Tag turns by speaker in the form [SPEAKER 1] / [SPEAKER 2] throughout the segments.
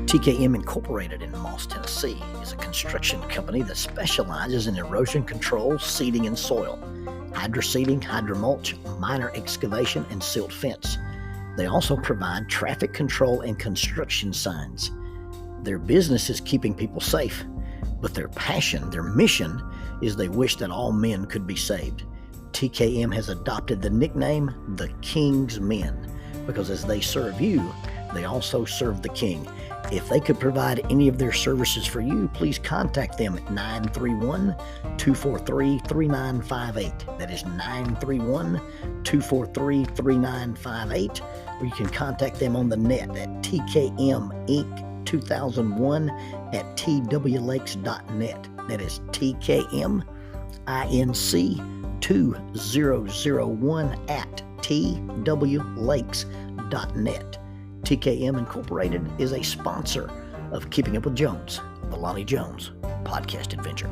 [SPEAKER 1] TKM Incorporated in Moss, Tennessee is a construction company that specializes in erosion control, seeding, and soil, hydroseeding, hydromulch, minor excavation, and silt fence. They also provide traffic control and construction signs. Their business is keeping people safe, but their passion, their mission, is they wish that all men could be saved. TKM has adopted the nickname the King's Men because as they serve you, they also serve the King. If they could provide any of their services for you, please contact them at 931-243-3958. That is 931-243-3958. Or you can contact them on the net at tkminc2001@twlakes.net. That is tkminc2001@twlakes.net. TKM Incorporated is a sponsor of Keeping Up with Jones, the Lonnie Jones podcast adventure.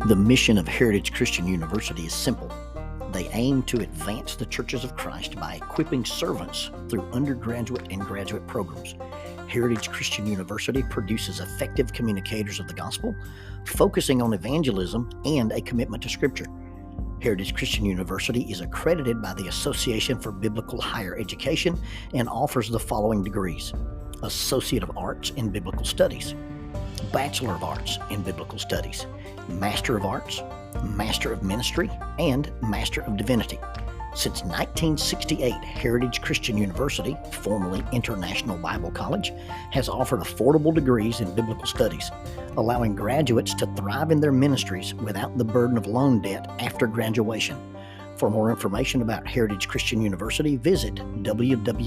[SPEAKER 1] The mission of Heritage Christian University is simple. They aim to advance the churches of Christ by equipping servants through undergraduate and graduate programs. Heritage Christian University produces effective communicators of the gospel, focusing on evangelism and a commitment to Scripture. Heritage Christian University is accredited by the Association for Biblical Higher Education and offers the following degrees: Associate of Arts in Biblical Studies, Bachelor of Arts in Biblical Studies, Master of Arts, Master of Ministry, and Master of Divinity. Since 1968, Heritage Christian University, formerly International Bible College, has offered affordable degrees in biblical studies, allowing graduates to thrive in their ministries without the burden of loan debt after graduation. For more information about Heritage Christian University, visit www.hcu.edu.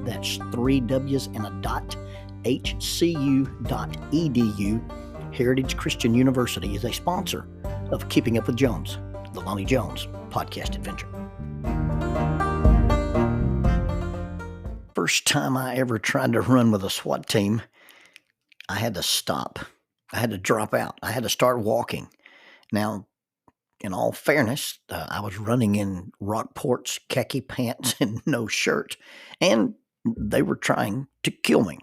[SPEAKER 1] That's 3 W's and a dot, hcu.edu. Heritage Christian University is a sponsor of Keeping Up with Jones, the Lonnie Jones podcast adventure. First time I ever tried to run with a SWAT team, I had to stop. I had to drop out. I had to start walking. Now, in all fairness, I was running in Rockport's khaki pants and no shirt, and they were trying to kill me.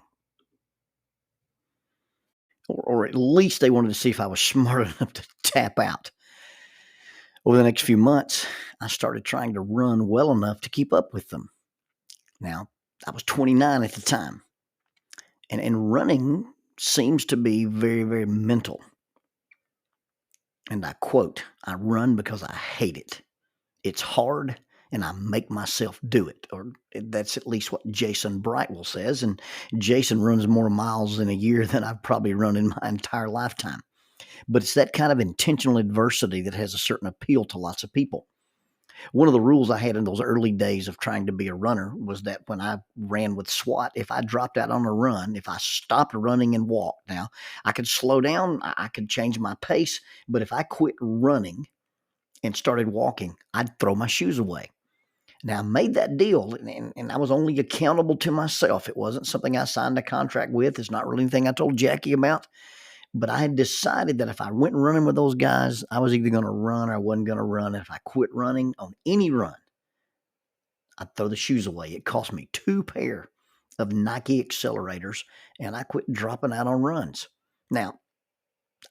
[SPEAKER 1] Or at least they wanted to see if I was smart enough to tap out. Over the next few months, I started trying to run well enough to keep up with them. Now, I was 29 at the time, and running seems to be very, very mental. And I quote, "I run because I hate it. It's hard, and I make myself do it." Or that's at least what Jason Brightwell says. And Jason runs more miles in a year than I've probably run in my entire lifetime. But it's that kind of intentional adversity that has a certain appeal to lots of people. One of the rules I had in those early days of trying to be a runner was that when I ran with SWAT, if I dropped out on a run, if I stopped running and walked, now I could slow down, I could change my pace, but if I quit running and started walking, I'd throw my shoes away. Now, I made that deal, and I was only accountable to myself. It wasn't something I signed a contract with. It's not really anything I told Jackie about. But I had decided that if I went running with those guys, I was either going to run or I wasn't going to run. And if I quit running on any run, I'd throw the shoes away. It cost me 2 pair of Nike accelerators, and I quit dropping out on runs. Now,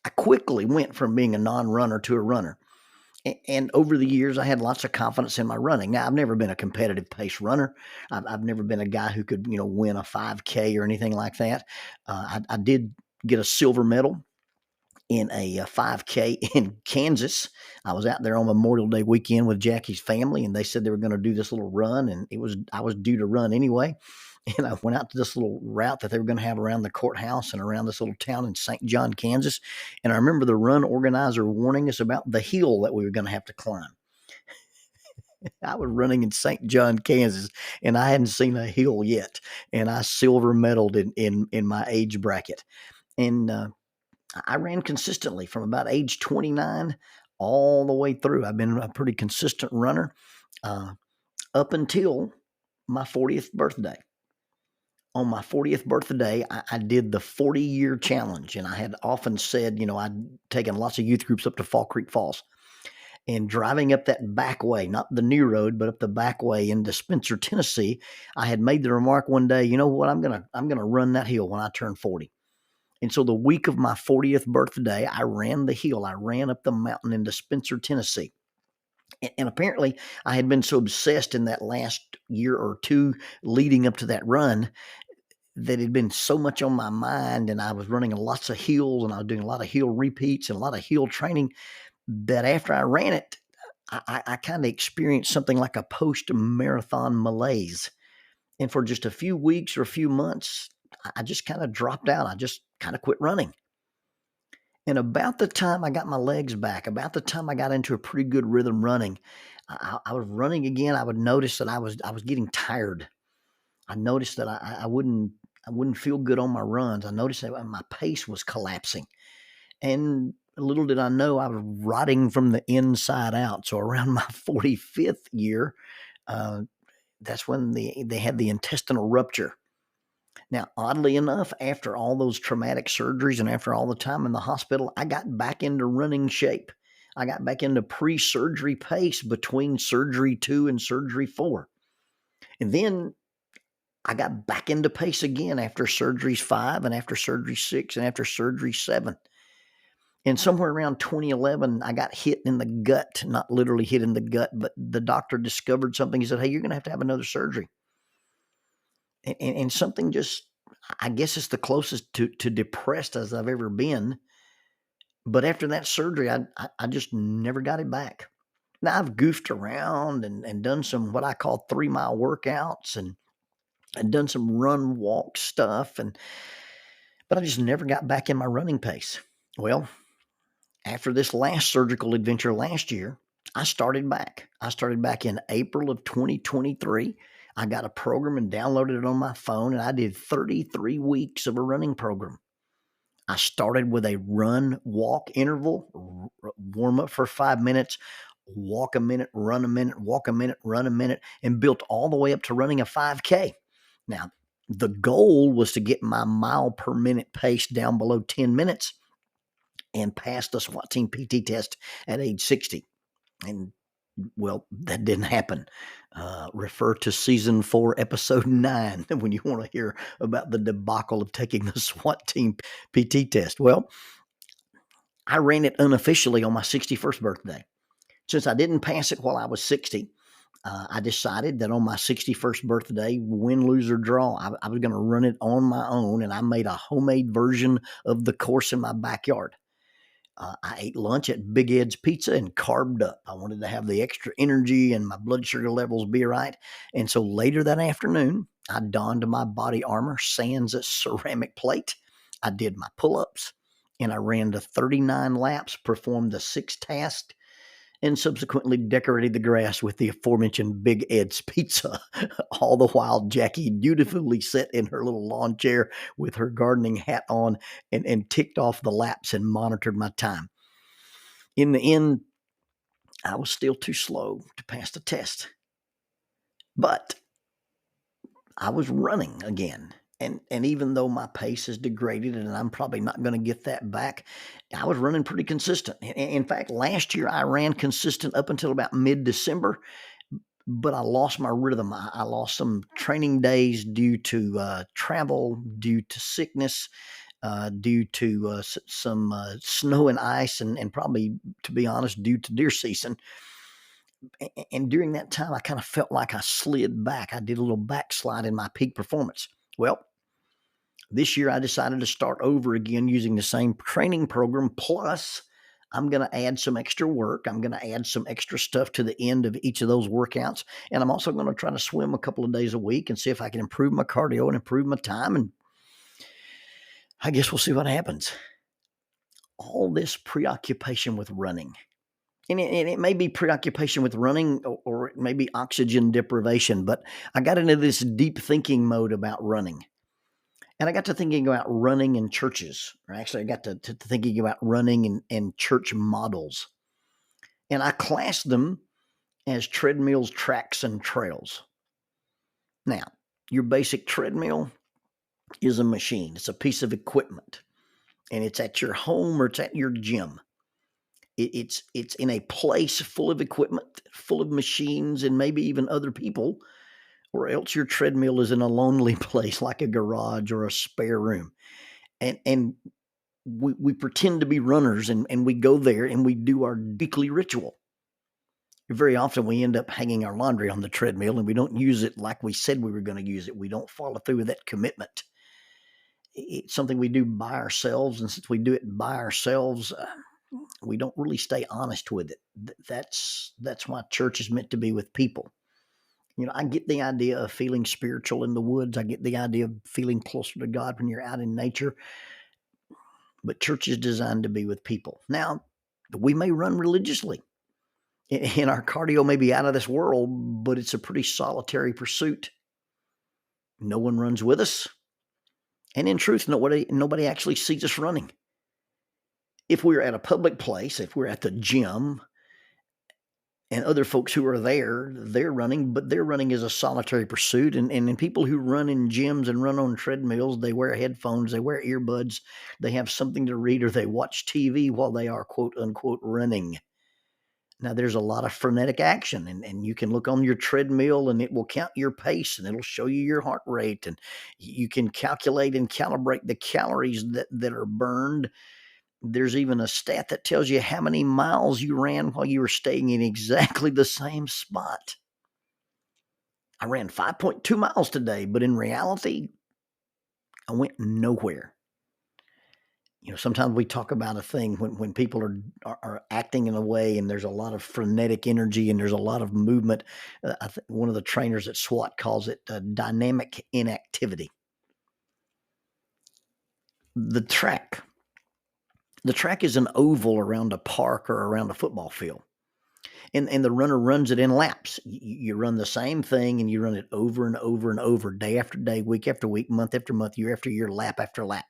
[SPEAKER 1] I quickly went from being a non-runner to a runner. And over the years, I had lots of confidence in my running. Now, I've never been a competitive pace runner. I've never been a guy who could, win a 5K or anything like that. I did get a silver medal in a 5K in Kansas. I was out there on Memorial Day weekend with Jackie's family, and they said they were going to do this little run, and I was due to run anyway. And I went out to this little route that they were going to have around the courthouse and around this little town in St. John, Kansas. And I remember the run organizer warning us about the hill that we were going to have to climb. I was running in St. John, Kansas, and I hadn't seen a hill yet. And I silver medaled in my age bracket. And I ran consistently from about age 29 all the way through. I've been a pretty consistent runner up until my 40th birthday. On my 40th birthday, I did the 40-year challenge, and I had often said, I'd taken lots of youth groups up to Fall Creek Falls, and driving up that back way, not the new road, but up the back way into Spencer, Tennessee, I had made the remark one day, you know what, I'm gonna run that hill when I turn 40. And so the week of my 40th birthday, I ran the hill. I ran up the mountain into Spencer, Tennessee. And apparently, I had been so obsessed in that last year or two leading up to that run that had been so much on my mind, and I was running lots of hills, and I was doing a lot of hill repeats and a lot of hill training, that after I ran it, I kind of experienced something like a post-marathon malaise. And for just a few weeks or a few months, I just kind of dropped out. I just kind of quit running. And about the time I got my legs back, about the time I got into a pretty good rhythm running, I was running again. I would notice that I was getting tired. I noticed that I wouldn't feel good on my runs. I noticed that my pace was collapsing. And little did I know I was rotting from the inside out. So around my 45th year, uh, that's when they had the intestinal rupture. Now, oddly enough, after all those traumatic surgeries and after all the time in the hospital, I got back into running shape. I got back into pre-surgery pace between surgery 2 and surgery 4. And then I got back into pace again after surgeries 5 and after surgery 6 and after surgery 7. And somewhere around 2011, I got hit in the gut, not literally hit in the gut, but the doctor discovered something. He said, hey, you're going to have another surgery. And something just, I guess it's the closest to depressed as I've ever been. But after that surgery, I just never got it back. Now, I've goofed around and done some what I call 3-mile workouts and done some run walk stuff, but I just never got back in my running pace. Well, after this last surgical adventure last year, I started back. I started back in April of 2023. I got a program and downloaded it on my phone, and I did 33 weeks of a running program. I started with a run walk interval, warm up for 5 minutes, walk a minute, run a minute, walk a minute, run a minute, and built all the way up to running a 5K. Now, the goal was to get my mile per minute pace down below 10 minutes and pass the SWAT team PT test at age 60. And well, that didn't happen. Refer to season 4, episode 9, when you want to hear about the debacle of taking the SWAT team PT test. Well, I ran it unofficially on my 61st birthday. Since I didn't pass it while I was 60, I decided that on my 61st birthday, win, lose, or draw, I was going to run it on my own, and I made a homemade version of the course in my backyard. I ate lunch at Big Ed's Pizza and carbed up. I wanted to have the extra energy and my blood sugar levels be right. And so later that afternoon, I donned my body armor, sans a ceramic plate. I did my pull-ups, and I ran the 39 laps, performed the 6 tasks, and subsequently decorated the grass with the aforementioned Big Ed's Pizza, all the while Jackie dutifully sat in her little lawn chair with her gardening hat on and ticked off the laps and monitored my time. In the end, I was still too slow to pass the test, but I was running again. And even though my pace is degraded and I'm probably not going to get that back, I was running pretty consistent. In fact, last year I ran consistent up until about mid-December, but I lost my rhythm. I lost some training days due to travel, due to sickness, due to some snow and ice, and probably, to be honest, due to deer season. And during that time, I kind of felt like I slid back. I did a little backslide in my peak performance. Well, this year I decided to start over again using the same training program. Plus, I'm going to add some extra work. I'm going to add some extra stuff to the end of each of those workouts. And I'm also going to try to swim a couple of days a week and see if I can improve my cardio and improve my time. And I guess we'll see what happens. All this preoccupation with running. And it may be preoccupation with running, or it may be oxygen deprivation, but I got into this deep thinking mode about running. And I got to thinking about running in churches. Or actually, I got to thinking about running in church models. And I classed them as treadmills, tracks, and trails. Now, your basic treadmill, is a machine. It's a piece of equipment, and it's at your home or it's at your gym. It's in a place full of equipment, full of machines, and maybe even other people, or else your treadmill is in a lonely place like a garage or a spare room. And we pretend to be runners, and we go there and we do our weekly ritual. Very often we end up hanging our laundry on the treadmill and we don't use it like we said we were going to use it. We don't follow through with that commitment. It's something we do by ourselves, and since we do it by ourselves, we don't really stay honest with it. That's why church is meant to be with people. I get the idea of feeling spiritual in the woods. I get the idea of feeling closer to God when you're out in nature. But church is designed to be with people. Now, we may run religiously, and our cardio may be out of this world, but it's a pretty solitary pursuit. No one runs with us. And in truth, nobody actually sees us running. If we're at a public place, if we're at the gym, and other folks who are there, they're running, but their running is a solitary pursuit. And people who run in gyms and run on treadmills, they wear headphones, they wear earbuds, they have something to read, or they watch TV while they are quote unquote running. Now, there's a lot of frenetic action, and you can look on your treadmill and it will count your pace and it'll show you your heart rate, and you can calculate and calibrate the calories that are burned. There's even a stat that tells you how many miles you ran while you were staying in exactly the same spot. I ran 5.2 miles today, but in reality, I went nowhere. Sometimes we talk about a thing when people are acting in a way and there's a lot of frenetic energy and there's a lot of movement. I think one of the trainers at SWAT calls it dynamic inactivity. The track is an oval around a park or around a football field. And the runner runs it in laps. You run the same thing and you run it over and over and over, day after day, week after week, month after month, year after year, lap after lap.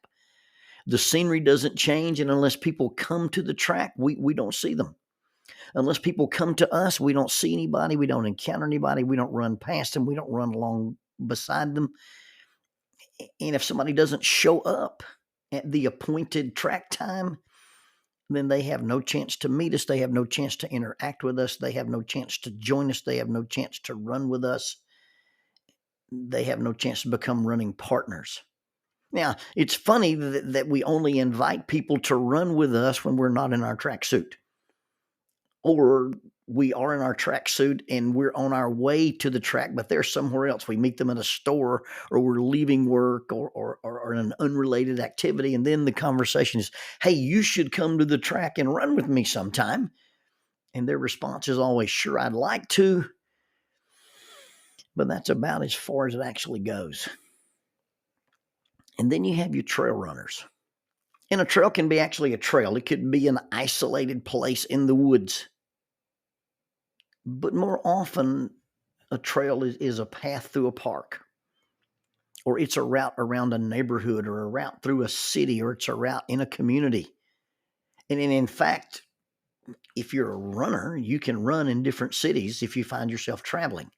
[SPEAKER 1] The scenery doesn't change, and unless people come to the track, we don't see them. Unless people come to us, we don't see anybody, we don't encounter anybody, we don't run past them, we don't run along beside them. And if somebody doesn't show up at the appointed track time, then they have no chance to meet us. They have no chance to interact with us. They have no chance to join us. They have no chance to run with us. They have no chance to become running partners. Now, it's funny that we only invite people to run with us when we're not in our tracksuit, or we are in our tracksuit and we're on our way to the track, but they're somewhere else. We meet them at a store, or we're leaving work, or in an unrelated activity. And then the conversation is, hey, you should come to the track and run with me sometime. And their response is always, sure, I'd like to. But that's about as far as it actually goes. And then you have your trail runners. And a trail can be actually a trail. It could be an isolated place in the woods. But more often, a trail is a path through a park, or it's a route around a neighborhood, or a route through a city, or it's a route in a community. And in fact, if you're a runner, you can run in different cities if you find yourself traveling.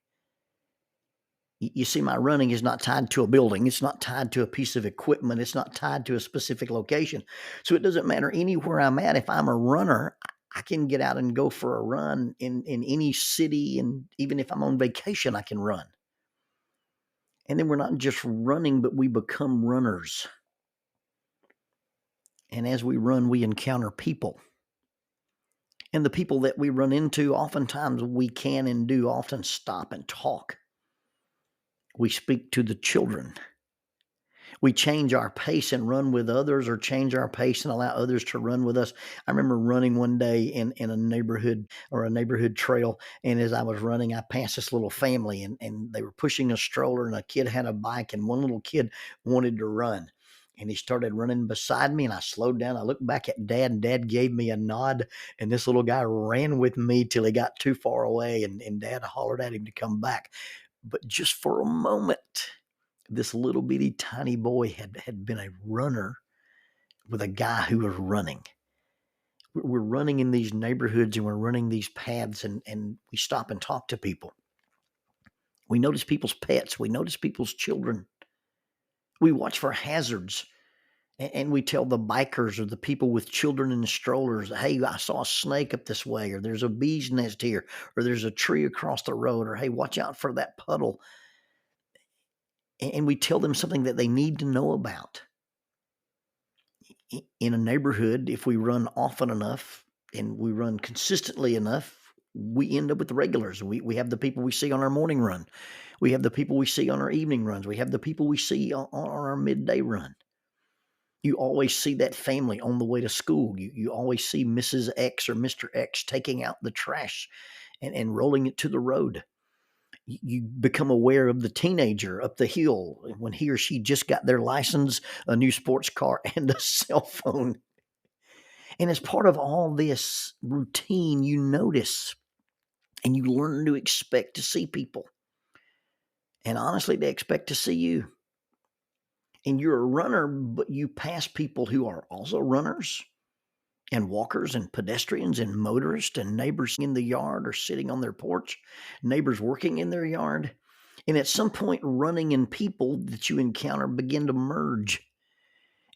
[SPEAKER 1] You see, my running is not tied to a building. It's not tied to a piece of equipment. It's not tied to a specific location. So it doesn't matter anywhere I'm at. If I'm a runner, I can get out and go for a run in any city. And even if I'm on vacation, I can run. And then we're not just running, but we become runners. And as we run, we encounter people. And the people that we run into, oftentimes we can and do often stop and talk. We speak to the children. We change our pace and run with others, or change our pace and allow others to run with us. I remember running one day in a neighborhood, or a neighborhood trail, and as I was running, I passed this little family, and they were pushing a stroller, and a kid had a bike, and one little kid wanted to run. And he started running beside me, and I slowed down. I looked back at Dad, and Dad gave me a nod, and this little guy ran with me till he got too far away, and Dad hollered at him to come back. But just for a moment, this little bitty tiny boy had been a runner with a guy who was running. We're running in these neighborhoods, and we're running these paths, and we stop and talk to people. We notice people's pets. We notice people's children. We watch for hazards, and we tell the bikers or the people with children in the strollers, hey, I saw a snake up this way, or there's a bee's nest here, or there's a tree across the road, or hey, watch out for that puddle. And we tell them something that they need to know about. In a neighborhood, if we run often enough and we run consistently enough, we end up with the regulars. We have the people we see on our morning run. We have the people we see on our evening runs. We have the people we see on our midday run. You always see that family on the way to school. You always see Mrs. X or Mr. X taking out the trash and rolling it to the road. You become aware of the teenager up the hill when he or she just got their license, a new sports car, and a cell phone. And as part of all this routine, you notice and you learn to expect to see people. And honestly, they expect to see you. And you're a runner, but you pass people who are also runners and walkers and pedestrians and motorists and neighbors in the yard or sitting on their porch, neighbors working in their yard. And at some point, running and people that you encounter begin to merge.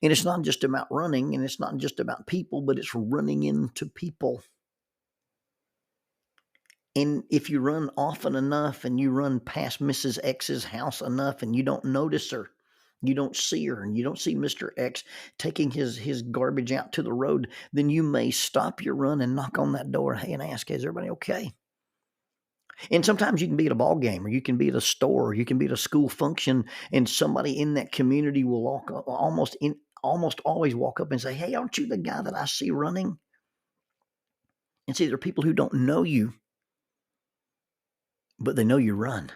[SPEAKER 1] And it's not just about running, and it's not just about people, but it's running into people. And if you run often enough and you run past Mrs. X's house enough and you don't notice her, you don't see her, and you don't see Mr. X taking his garbage out to the road, then you may stop your run and knock on that door and ask, is everybody okay? And sometimes you can be at a ball game, or you can be at a store, or you can be at a school function, and somebody in that community will almost always walk up and say, hey, aren't you the guy that I see running? And see, there are people who don't know you, but they know you run.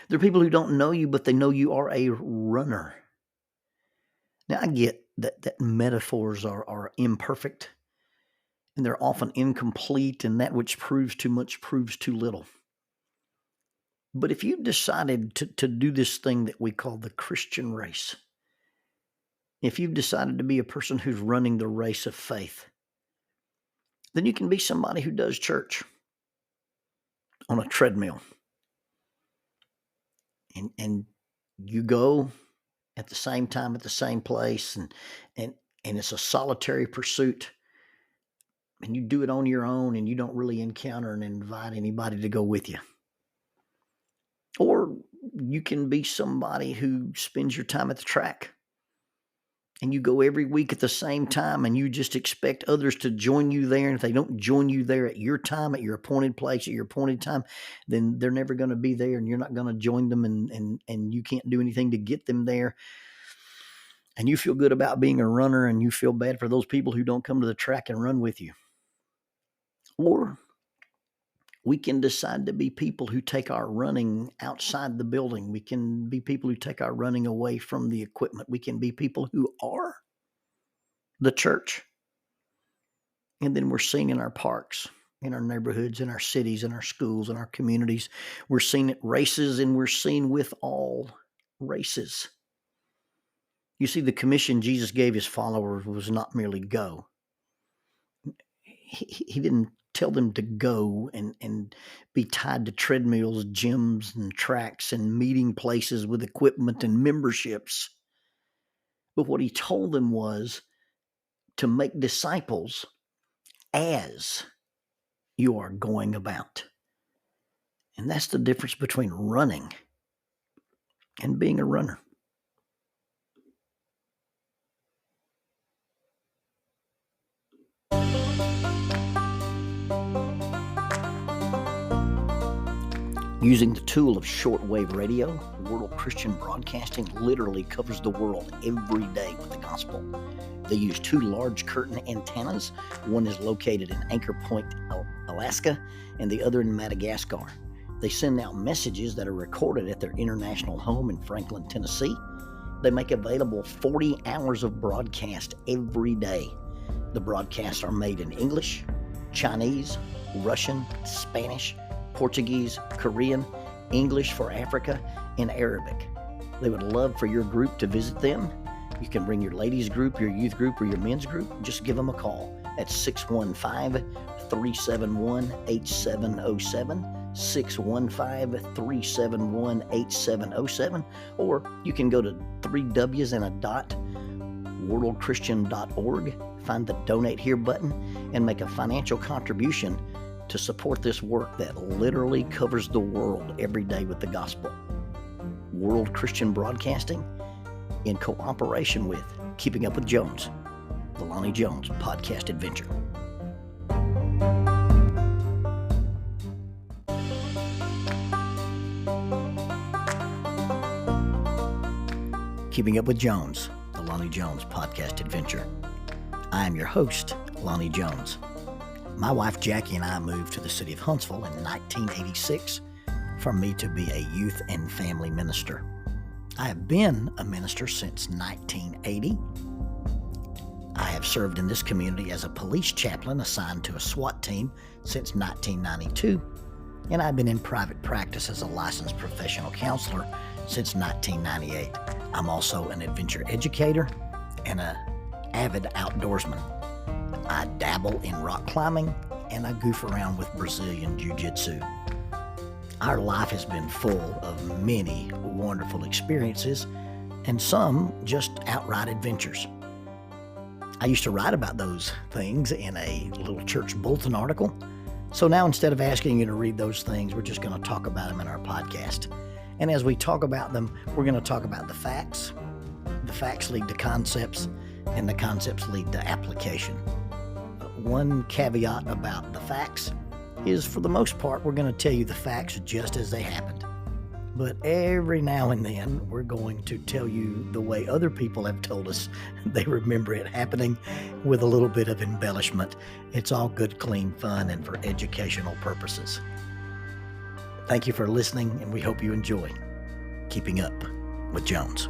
[SPEAKER 1] There are people who don't know you, but they know you are a runner. Now, I get that metaphors are imperfect, and they're often incomplete, and that which proves too much proves too little. But if you've decided to do this thing that we call the Christian race, if you've decided to be a person who's running the race of faith, then you can be somebody who does church on a treadmill. And you go at the same time at the same place, and it's a solitary pursuit, and you do it on your own, and you don't really encounter and invite anybody to go with you. Or you can be somebody who spends your time at the track, and you go every week at the same time, and you just expect others to join you there. And if they don't join you there at your time, at your appointed place, at your appointed time, then they're never going to be there, and you're not going to join them, and you can't do anything to get them there. And you feel good about being a runner, and you feel bad for those people who don't come to the track and run with you. Or we can decide to be people who take our running outside the building. We can be people who take our running away from the equipment. We can be people who are the church. And then we're seen in our parks, in our neighborhoods, in our cities, in our schools, in our communities. We're seen at races, and we're seen with all races. You see, the commission Jesus gave his followers was not merely go. He didn't tell them to go and be tied to treadmills, gyms, and tracks, and meeting places with equipment and memberships. But what he told them was to make disciples as you are going about. And that's the difference between running and being a runner. Using the tool of shortwave radio, World Christian Broadcasting literally covers the world every day with the gospel. They use 2 large curtain antennas. One is located in Anchor Point, Alaska, and the other in Madagascar. They send out messages that are recorded at their international home in Franklin, Tennessee. They make available 40 hours of broadcast every day. The broadcasts are made in English, Chinese, Russian, Spanish, Portuguese, Korean, English for Africa, and Arabic. They would love for your group to visit them. You can bring your ladies group, your youth group, or your men's group. Just give them a call at 615-371-8707. 615-371-8707, or you can go to 3W's and a dot, worldchristian.org, find the Donate Here button, and make a financial contribution to support this work that literally covers the world every day with the gospel. World Christian Broadcasting, in cooperation with Keeping Up with Jones, the Lonnie Jones podcast adventure. Keeping Up with Jones, the Lonnie Jones podcast adventure. I am your host, Lonnie Jones. My wife Jackie and I moved to the city of Huntsville in 1986 for me to be a youth and family minister. I have been a minister since 1980. I have served in this community as a police chaplain assigned to a SWAT team since 1992, and I've been in private practice as a licensed professional counselor since 1998. I'm also an adventure educator and an avid outdoorsman. I dabble in rock climbing and I goof around with Brazilian Jiu-Jitsu. Our life has been full of many wonderful experiences and some just outright adventures. I used to write about those things in a little church bulletin article. So now instead of asking you to read those things, we're just going to talk about them in our podcast. And as we talk about them, we're going to talk about the facts. The facts lead to concepts, and the concepts lead to application. One caveat about the facts is, for the most part, we're going to tell you the facts just as they happened. But every now and then, we're going to tell you the way other people have told us they remember it happening, with a little bit of embellishment. It's all good, clean fun and for educational purposes. Thank you for listening, and we hope you enjoy Keeping Up with Jones.